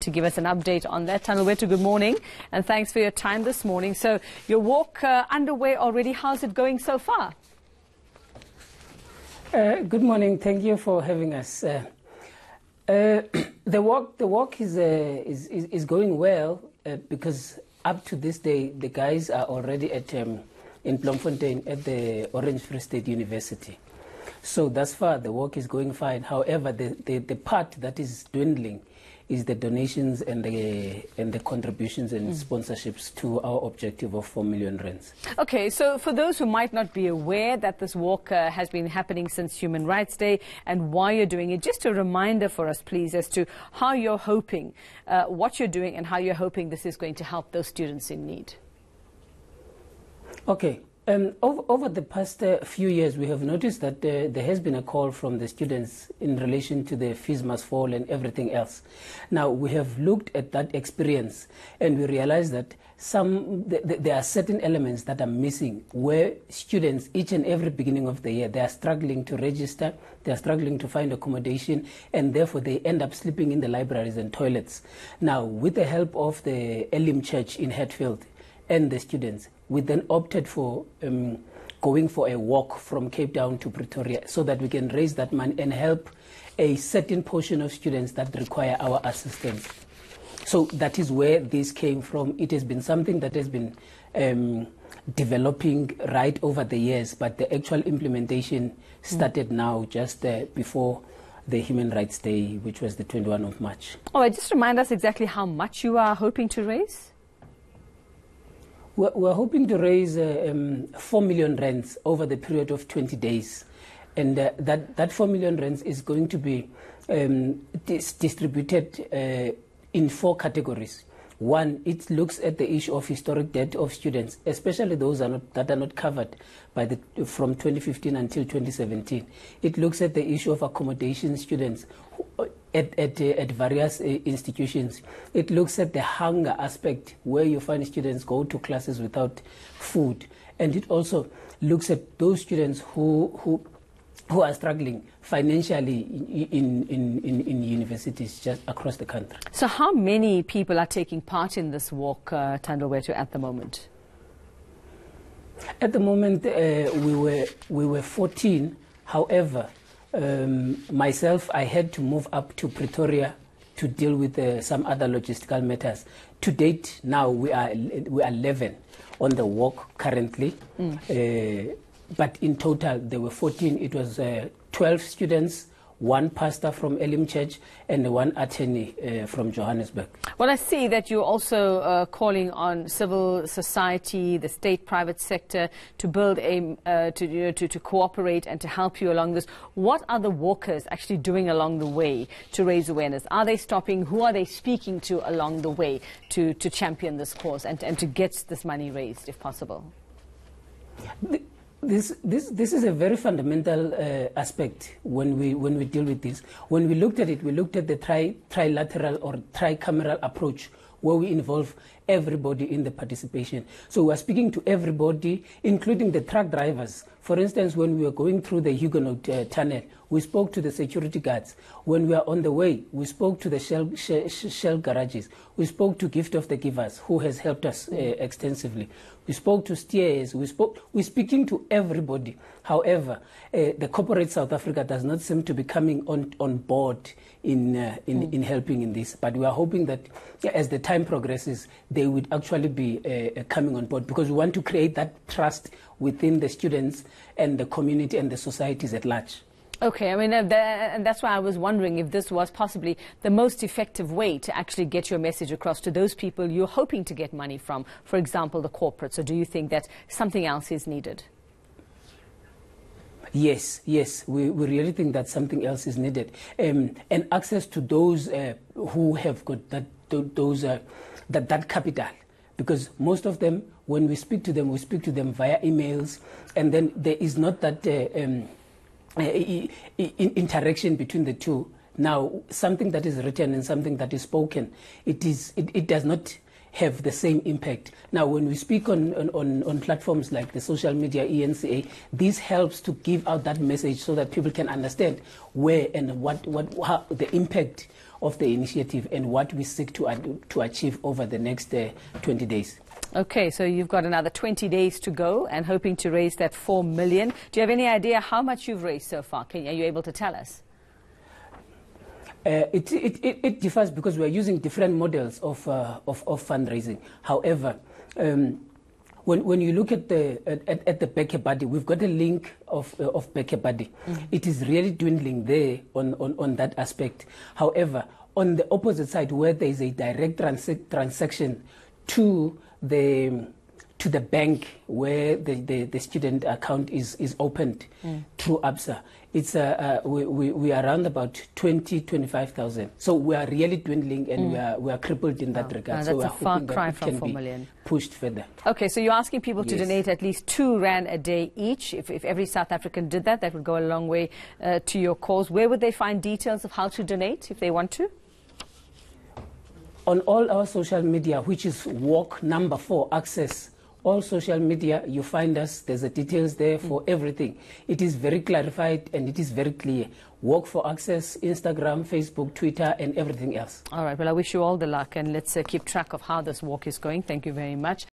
to give us an update on that. Thandobetu, good morning, and thanks for your time this morning. So your walk underway already. How's it going so far? Good morning. Thank you for having us. The walk is going well because up to this day the guys are already at in Bloemfontein at the Orange Free State University. So thus far the walk is going fine. However, the part that is dwindling is the donations and the contributions and sponsorships to our objective of 4 million rands. Okay, so for those who might not be aware that this walk has been happening since Human Rights Day and why you're doing it, just a reminder for us, please, as to how you're hoping, what you're doing and how you're hoping this is going to help those students in need. Okay. Over the past few years, we have noticed that there has been a call from the students in relation to the fees must fall and everything else. Now, we have looked at that experience and we realized that there are certain elements that are missing where students, each and every beginning of the year, they are struggling to register, they are struggling to find accommodation, and therefore they end up sleeping in the libraries and toilets. Now, with the help of the Elim Church in Hatfield and the students, we then opted for going for a walk from Cape Town to Pretoria so that we can raise that money and help a certain portion of students that require our assistance. So that is where this came from. It has been something that has been developing right over the years, but the actual implementation started now just before the Human Rights Day, which was the 21st of March. All right, just remind us exactly how much you are hoping to raise. We're hoping to raise 4 million rands over the period of 20 days. And that 4 million rands is going to be distributed in 4 categories. One, it looks at the issue of historic debt of students, especially those that are not covered by from 2015 until 2017. It looks at the issue of accommodation students at various institutions. It looks at the hunger aspect, where you find students go to classes without food. And it also looks at those students who are struggling financially in universities just across the country. So how many people are taking part in this walk, Thandobetu, at the moment? At the moment, we were 14. However, myself, I had to move up to Pretoria to deal with some other logistical matters. To date, now we are 11 on the walk currently. But in total, there were 14. It was 12 students, 1 pastor from Elim Church, and 1 attorney from Johannesburg. Well, I see that you're also calling on civil society, the state, private sector, to build to cooperate and to help you along this. What are the walkers actually doing along the way to raise awareness? Are they stopping? Who are they speaking to along the way to champion this cause and to get this money raised, if possible? This is a very fundamental aspect when we deal with this. When we looked at it, we looked at the trilateral or tricameral approach, where we involve everybody in the participation. So we are speaking to everybody, including the truck drivers. For instance, when we were going through the Huguenot tunnel, we spoke to the security guards. When we are on the way, we spoke to the Shell garages. We spoke to Gift of the Givers, who has helped us extensively. We spoke to steers. We're speaking to everybody. However, the corporate South Africa does not seem to be coming on board in helping in this. But we are hoping that as the time progresses, they would actually be coming on board, because we want to create that trust within the students and the community and the societies at large. Okay, I mean, and that's why I was wondering if this was possibly the most effective way to actually get your message across to those people you're hoping to get money from, for example, the corporates. Or do you think that something else is needed? Yes, we really think that something else is needed, and access to those who have got that capital, because most of them, when we speak to them via emails, and then there is not that interaction between the two. Now, something that is written and something that is spoken, it does not have the same impact. Now, when we speak on platforms like the social media, ENCA, this helps to give out that message so that people can understand where and how the impact of the initiative and what we seek to achieve over the next 20 days. Okay, so you've got another 20 days to go and hoping to raise that 4 million. Do you have any idea how much you've raised so far? Are you able to tell us? It differs because we are using different models of fundraising. However, when you look at the Backer Buddy, we've got a link of Backer Buddy. It is really dwindling there on that aspect. However, on the opposite side, where there is a direct transaction to the bank where the student account is opened through ABSA, it's we are around about 25,000. So we are really dwindling, and we are crippled in that regard. That's so a far cry from 4 million. Pushed further. Okay, so you're asking people to Yes. donate at least 2 Rand a day each. If every South African did that, that would go a long way to your cause. Where would they find details of how to donate if they want to? On all our social media, which is walk number 4 access. All social media, you find us. There's the details there for everything. It is very clarified and it is very clear. Walk for access, Instagram, Facebook, Twitter, and everything else. All right. Well, I wish you all the luck, and let's keep track of how this walk is going. Thank you very much.